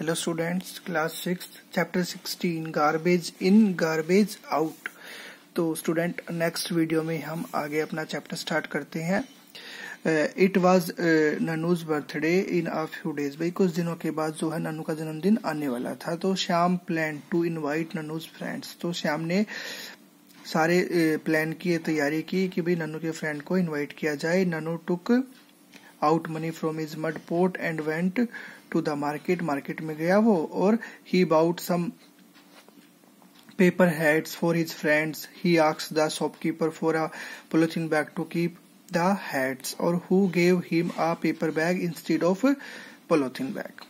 Hello students, class 6 chapter 16 garbage in garbage out. तो student next video में हम आगे अपना चैप्टर स्टार्ट करते हैं। It was Nannu's birthday in a few days. भाई कुछ दिनों के बाद जो है नन्नू का जन्मदिन आने वाला था। तो Shyam plan to invite Nannu's friends. तो श्याम ने सारे प्लान की तैयारी की कि भाई नन्नू के फ्रेंड को इनवाइट किया जाए। Nannu took out money from his mud pot and went to the market में गया वो, और he bought some paper hats for his friends. He asked the shopkeeper for a polythene bag to keep the hats, और who gave him a paper bag instead of polythene bag.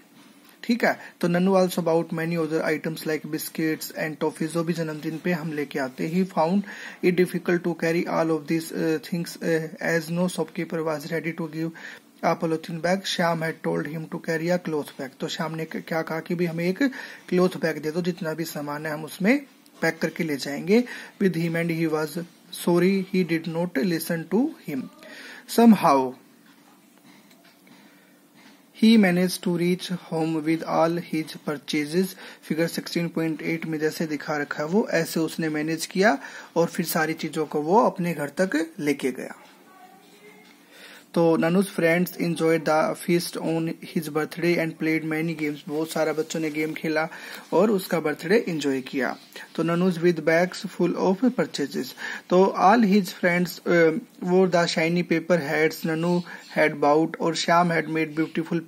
ठीक है। तो Nannu also about many other items like biscuits and toffees, जो भी जन्मदिन पे हम लेके आते। He found it difficult to carry all of this things as no shopkeeper was ready to give a polythene bag. Shyam had told him to carry a cloth bag. तो श्याम ने क्या कहा कि भी हमें एक क्लोथ बैग दे दो, जितना भी सामान है हम उसमें पैक करके ले जाएंगे। With him and he was sorry he did not listen to him. Somehow he managed to reach home with all his purchases. Figure 16.8 में जैसे दिखा रखा है वो ऐसे उसने मैनेज किया और फिर सारी चीजों को वो अपने घर तक लेके गया। तो Nannu's friends enjoyed the feast on his birthday and played many games. बहुत सारा बच्चों ने गेम खेला और उसका बर्थडे एंजॉय किया। तो Nannu's with bags full of purchases. तो all his friends wore the shiny paper hats Nannu had bought, और Shyam had made beautiful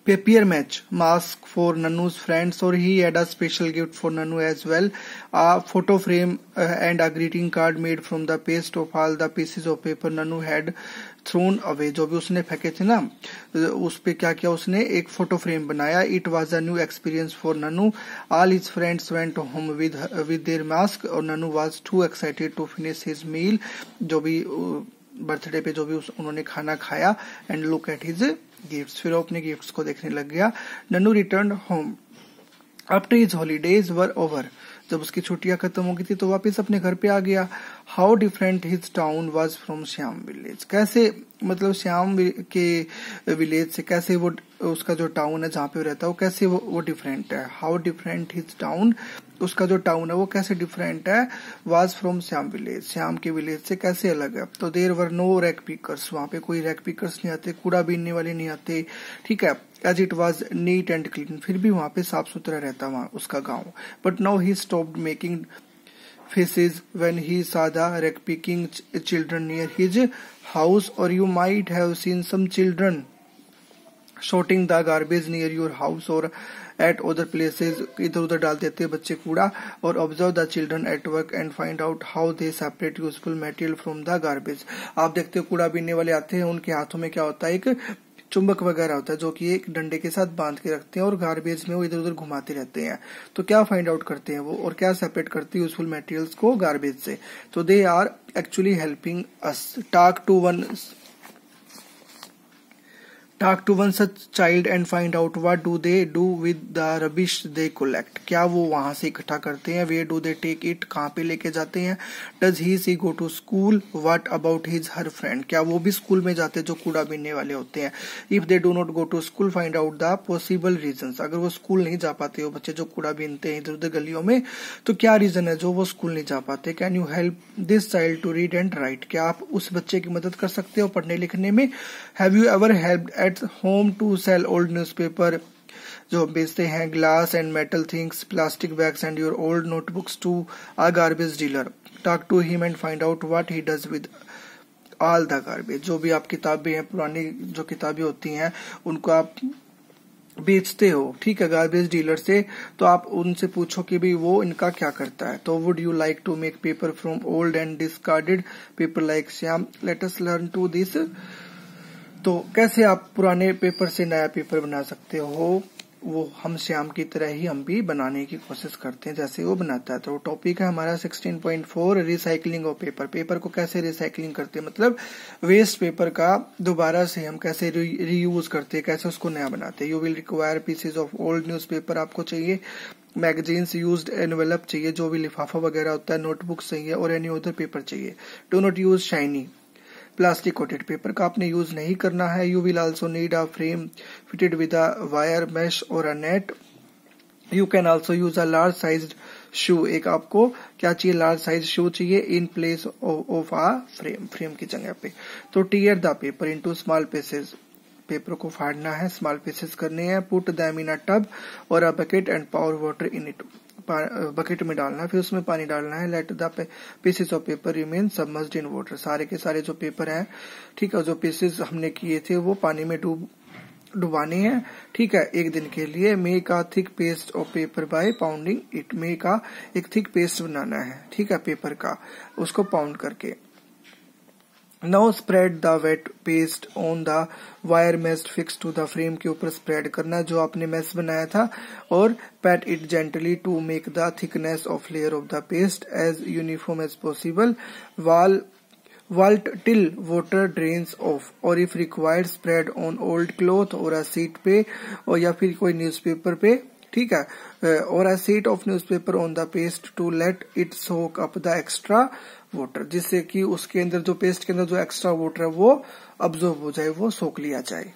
papier match mask for Nannu's friends, or he had a special gift for Nannu as well, a photo frame and a greeting card made from the paste of all the pieces of paper Nannu had thrown away. जो भी उसने फेंके थे ना, उस पे क्या किया उसने, एक फोटो फ्रेम बनाया। It was a new experience for Nannu. All his friends went home with their mask, और Nannu was too excited to finish his meal. जो भी बर्थडे पे जो भी उन्होंने खाना खाया, and look at his gifts. फिर वो अपने गिफ्ट्स को देखने लग गया। Nannu return home after his holidays were over. जब उसकी छुट्टियां खत्म हो गई थी तो वापस अपने घर पे आ गया। How different his town was from Shyam village. कैसे मतलब श्याम के विलेज से कैसे वो उसका जो टाउन है जहाँ पे वो रहता है वो कैसे वो डिफरेंट है। हाउ डिफरेंट हिज टाउन, उसका जो टाउन है वो कैसे डिफरेंट है। Was from Shyam village, Shyam के विलेज से कैसे अलग है। तो there were no rag pickers, वहां पे कोई रैक पिकर्स नहीं आते, कूड़ा बीनने वाले नहीं आते। ठीक है। As it was neat and clean, फिर भी वहां पे साफ सुथरा रहता वहां उसका गाँव। But now he stopped making faces when he saw the rag picking children near his house, or you might have seen some children sorting the garbage near your house or at other places. इधर उधर डाल देते हैं बच्चे कूड़ा। और observe the children at work and find out how they separate useful material from the garbage. आप देखते हो कूड़ा बीनने वाले आते हैं, उनके हाथों में क्या होता है, एक चुंबक वगैरह होता है जो कि एक डंडे के साथ बांध के रखते हैं और गार्बेज में वो इधर उधर घुमाते रहते हैं। तो क्या फाइंड आउट करते हैं वो, और क्या सेपरेट करते हैं यूजफुल मटेरियल्स को गार्बेज से। तो they are actually helping us. Talk to one such child and find out what do they do with the rubbish they collect. क्या वो वहां से इकट्ठा करते हैं, where do they take it, कहाँ पे लेके जाते हैं। Does he go to school, what about his her friend, क्या वो भी स्कूल में जाते हैं जो कूड़ा बीनने वाले होते हैं। If they do not go to school, find out the possible reasons. अगर वो स्कूल नहीं जा पाते हो बच्चे जो कूड़ा बीनते हैं इधर उधर गलियों में, तो क्या रीजन है जो वो स्कूल नहीं जा पाते। Can you help this child to read and write, क्या आप उस बच्चे की मदद कर सकते हो पढ़ने लिखने में। Have you ever helped at home to sell old newspaper, जो बेचते हैं glass and metal things, plastic bags and your old notebooks to a garbage dealer. Talk to him and find out what he does with all the garbage. जो भी आप किताबें हैं, पुरानी जो किताबें होती हैं उनको आप बेचते हो, ठीक है, गार्बेज डीलर से, तो आप उनसे पूछो कि भी वो इनका क्या करता है। तो would you like to make paper from old and discarded paper like Shyam, let us learn to this. तो कैसे आप पुराने पेपर से नया पेपर बना सकते हो, वो हम श्याम की तरह ही हम भी बनाने की कोशिश करते हैं जैसे वो बनाता है। तो टॉपिक है हमारा 16.4 रिसाइकलिंग ऑफ पेपर। पेपर को कैसे रिसाइकलिंग करते हैं, मतलब वेस्ट पेपर का दोबारा से हम कैसे रीयूज करते हैं, कैसे उसको नया बनाते हैं। You will require pieces of old newspaper, आपको चाहिए मैगजीन्स, यूज्ड एनवेलप चाहिए, जो भी लिफाफा वगैरह होता है, नोटबुक चाहिए, और एनी अदर पेपर चाहिए। Do not use shiny plastic coated paper का आपने यूज नहीं करना है। You will also need a frame fitted with a wire mesh और a net. You can also use a large size shoe. एक आपको क्या चाहिए, लार्ज साइज शू चाहिए in place of a frame की जगह पे। तो tear the paper into small pieces, paper को फाड़ना है, स्मॉल पीसेस करने हैं। Put them in a tub और a bucket and pour water in it, bucket में डालना है, फिर उसमें पानी डालना है। Let the pieces of paper remain submerged in water, सारे के सारे जो पेपर हैं, ठीक है, जो पीसेस हमने किए थे वो पानी में डुबाने हैं, ठीक है, एक दिन के लिए। Make a thick paste of paper by pounding it, make a एक थिक पेस्ट बनाना है, ठीक है, पेपर का, उसको पाउंड करके। Now spread the wet paste on the wire mesh fix to the frame के ऊपर स्प्रेड करना जो आपने मेश बनाया था, और pat it gently to make the thickness of layer of the paste as uniform as possible. Vault till water drains off, और if required spread on old cloth और a sheet पे, और या फिर कोई न्यूज़पेपर पे, ठीक है, और a sheet of newspaper on the paste to let it soak up the extra water, जिससे कि उसके अंदर जो पेस्ट के अंदर जो एक्स्ट्रा वाटर है वो अब्जॉर्ब हो जाए, वो सोख लिया जाए।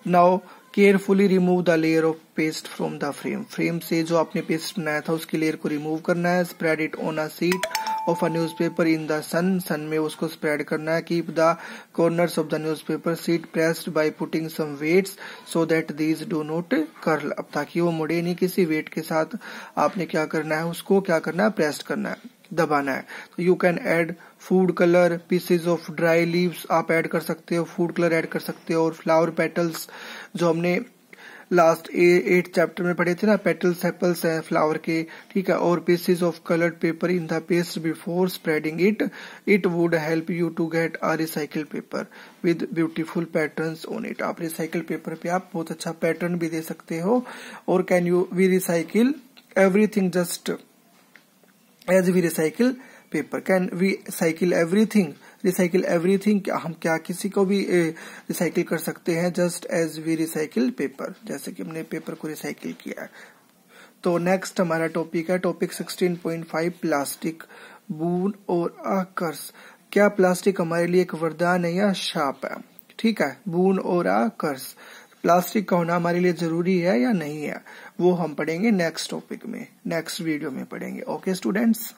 Now carefully remove the layer of paste from the frame, frame से जो आपने पेस्ट बनाया था उसकी लेयर को रिमूव करना है। Spread it on a sheet of a newspaper in the sun, sun में उसको स्प्रेड करना है। Keep the corners of the newspaper sheet pressed by putting some weights so that these do not curl up, ताकि वो मुड़े नहीं। किसी wait के साथ आपने क्या करना है, उसको क्या करना है, प्रेस करना है, दबाना है। तो you can add food colour, pieces of dry leaves आप ऐड कर सकते हो, फूड कलर ऐड कर सकते हो, और फ्लावर पेटल्स जो हमने लास्ट 8 चैप्टर में पढ़े थे ना, पेटल्स सेपल्स हैं फ्लावर के, ठीक है, और pieces of coloured paper in the paste before spreading it would help you to get a recycle paper with beautiful patterns on it. आप रिसाइकिल पेपर पे आप बहुत अच्छा पैटर्न भी दे सकते हो। और can you we recycle everything just as we recycle paper, can we cycle everything, recycle everything, क्या हम क्या किसी को भी रिसाइकिल कर सकते हैं, just as we recycle paper, जैसे कि हमने पेपर को रिसाइकिल किया है। तो नेक्स्ट हमारा टॉपिक है टॉपिक 16.5 प्लास्टिक, बून और अ कर्स। क्या प्लास्टिक हमारे लिए एक वरदान है या शाप है, ठीक है, बून और अ कर्स, प्लास्टिक का होना हमारे लिए जरूरी है या नहीं है, वो हम पढ़ेंगे नेक्स्ट टॉपिक में, नेक्स्ट वीडियो में पढ़ेंगे। Okay students.